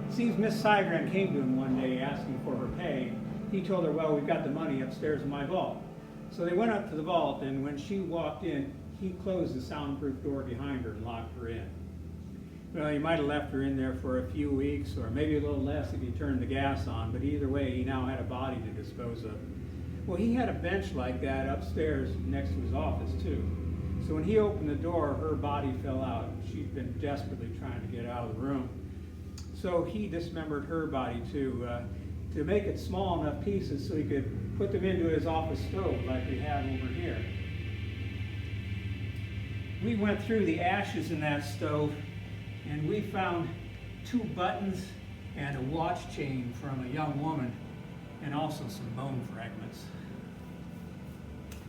Speaker 22: It seems Miss Sygren came to him one day asking for her pay. He told her, well, we've got the money upstairs in my vault. So they went up to the vault, and when she walked in, he closed the soundproof door behind her and locked her in. Well, he might have left her in there for a few weeks, or maybe a little less if he turned the gas on, but either way, he now had a body to dispose of. Well, he had a bench like that upstairs next to his office, too. So when he opened the door, her body fell out. She'd been desperately trying to get out of the room. So he dismembered her body, too, to make it small enough pieces so he could put them into his office stove like we have over here. We went through the ashes in that stove, And we found 2 buttons and a watch chain from a young woman, and also some bone fragments.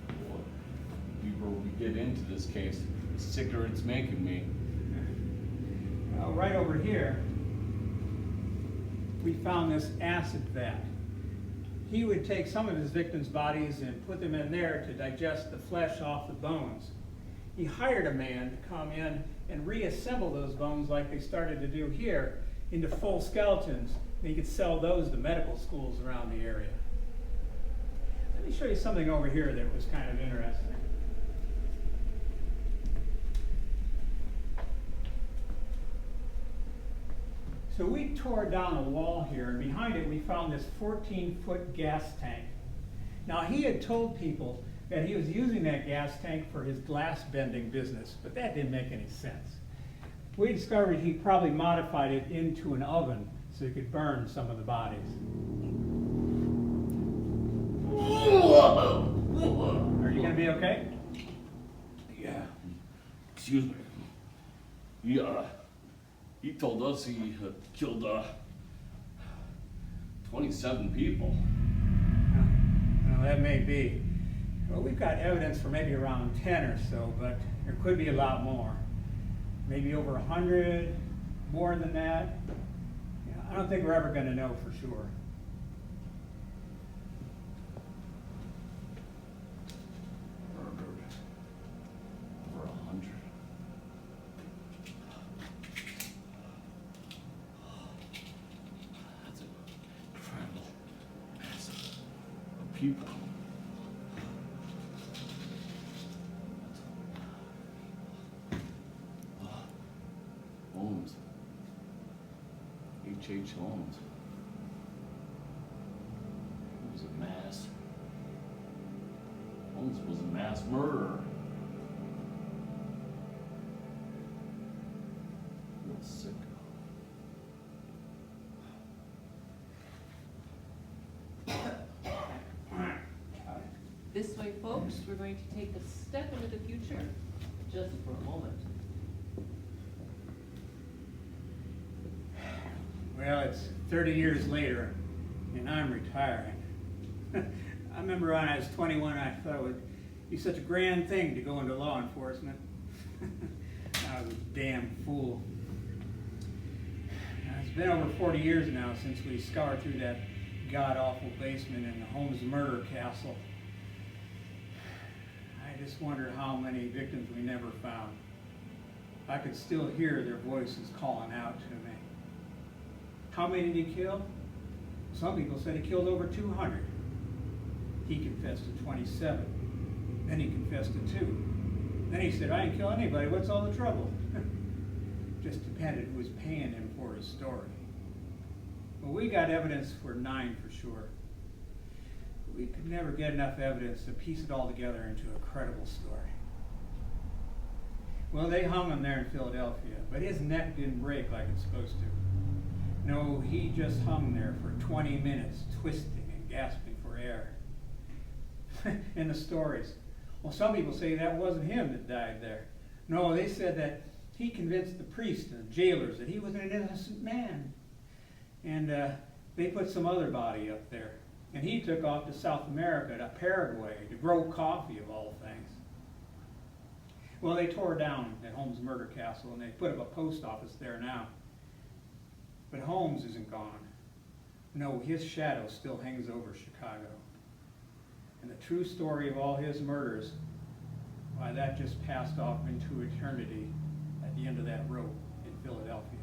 Speaker 21: Boy, the deeper we get into this case, the sicker it's making me.
Speaker 22: Well, right over here, we found this acid vat. He would take some of his victims' bodies and put them in there to digest the flesh off the bones. He hired a man to come in and reassemble those bones like they started to do here into full skeletons. And he could sell those to medical schools around the area. Let me show you something over here that was kind of interesting. So we tore down a wall here, and behind it we found this 14-foot gas tank. Now he had told people that he was using that gas tank for his glass bending business, but that didn't make any sense. We discovered he probably modified it into an oven so he could burn some of the bodies. Are you going to be okay?
Speaker 21: Yeah. Excuse me. He told us he killed 27 people.
Speaker 22: Well, that may be. Well, we've got evidence for maybe around 10 or so, but there could be a lot more. Maybe over 100, more than that. Yeah, I don't think we're ever going to know for sure.
Speaker 21: Murdered. Over 100. That's an incredible mass of people. Holmes. H.H. Holmes. He was a mass. Holmes was a mass murderer. Real sicko.
Speaker 1: This way, folks, we're going to take a step into the future, just for a moment.
Speaker 22: Well, it's 30 years later, and I'm retiring. I remember when I was 21, I thought it would be such a grand thing to go into law enforcement. I was a damn fool. Now, it's been over 40 years now since we scoured through that god-awful basement in the Holmes murder castle. I just wonder how many victims we never found. I could still hear their voices calling out to me. How many did he kill? Some people said he killed over 200. He confessed to 27. Then he confessed to 2. Then he said, I didn't kill anybody, what's all the trouble? Just depended who was paying him for his story. Well, we got evidence for 9 for sure. We could never get enough evidence to piece it all together into a credible story. Well, they hung him there in Philadelphia, but his neck didn't break like it's supposed to. No, he just hung there for 20 minutes, twisting and gasping for air. In the stories, well, some people say that wasn't him that died there. No, they said that he convinced the priests and the jailers that he was an innocent man. And they put some other body up there. And he took off to South America, to Paraguay, to grow coffee of all things. Well, they tore down that Holmes murder castle and they put up a post office there now. But Holmes isn't gone. No, his shadow still hangs over Chicago. And the true story of all his murders, why, that just passed off into eternity at the end of that rope in Philadelphia.